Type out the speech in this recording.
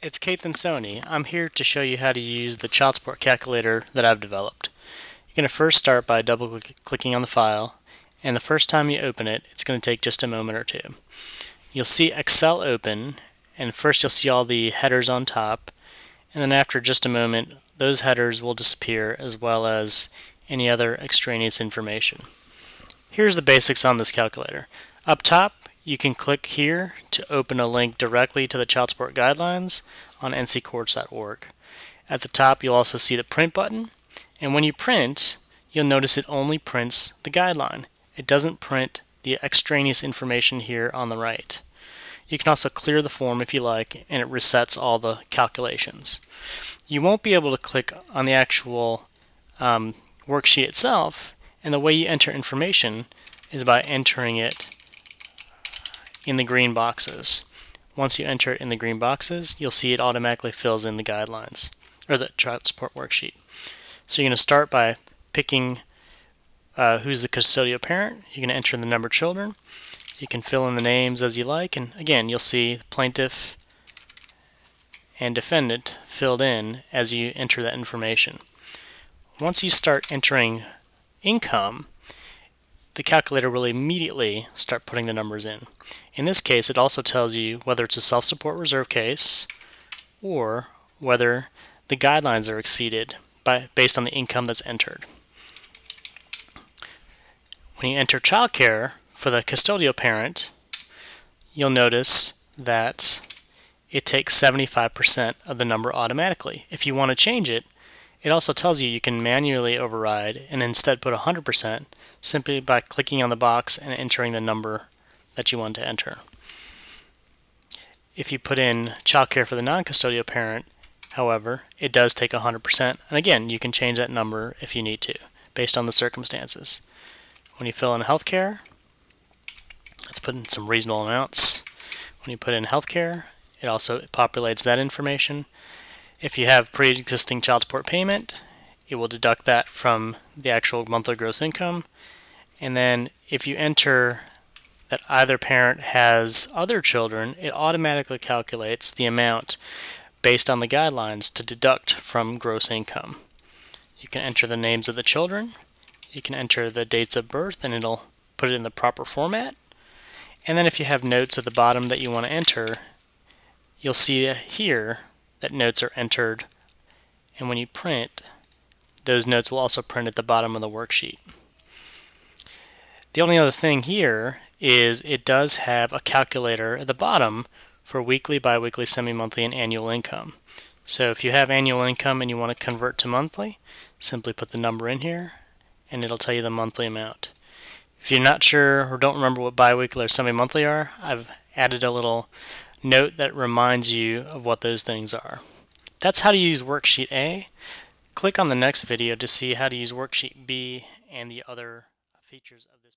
It's Keith and Sony. I'm here to show you how to use the child support calculator that I've developed. You're going to first start by clicking on the file, and the first time you open it, it's going to take just a moment or two. You'll see Excel open, and first you'll see all the headers on top, and then after just a moment, those headers will disappear as well as any other extraneous information. Here's the basics on this calculator. Up top, you can click here to open a link directly to the child support guidelines on nccourts.org. At the top, you'll also see the print button, and when you print, you'll notice it only prints the guideline. It doesn't print the extraneous information here on the right. You can also clear the form if you like, and it resets all the calculations. You won't be able to click on the actual worksheet itself, and the way you enter information is by entering it in the green boxes. Once you enter it in the green boxes, you'll see it automatically fills in the guidelines, or the child support worksheet. So you're going to start by picking who's the custodial parent. You're going to enter the number of children. You can fill in the names as you like, and again, you'll see plaintiff and defendant filled in as you enter that information. Once you start entering income, the calculator will immediately start putting the numbers in. In this case, it also tells you whether it's a self-support reserve case or whether the guidelines are exceeded based on the income that's entered. When you enter child care for the custodial parent, you'll notice that it takes 75% of the number automatically. If you want to change it, it also tells you can manually override and instead put 100% simply by clicking on the box and entering the number that you want to enter. If you put in childcare for the non-custodial parent, however, it does take 100%, and again, you can change that number if you need to, based on the circumstances. When you fill in healthcare, let's put in some reasonable amounts. When you put in healthcare, it also populates that information. If you have pre-existing child support payment, it will deduct that from the actual monthly gross income. And then if you enter that either parent has other children, it automatically calculates the amount based on the guidelines to deduct from gross income. You can enter the names of the children. You can enter the dates of birth, and it'll put it in the proper format. And then if you have notes at the bottom that you want to enter, you'll see here that notes are entered, and when you print, those notes will also print at the bottom of the worksheet. The only other thing here is it does have a calculator at the bottom for weekly, biweekly, semi-monthly, and annual income. So if you have annual income and you want to convert to monthly, simply put the number in here and it'll tell you the monthly amount. If you're not sure or don't remember what biweekly or semi-monthly are, I've added a little note that reminds you of what those things are. That's how to use Worksheet A. Click on the next video to see how to use Worksheet B and the other features of this.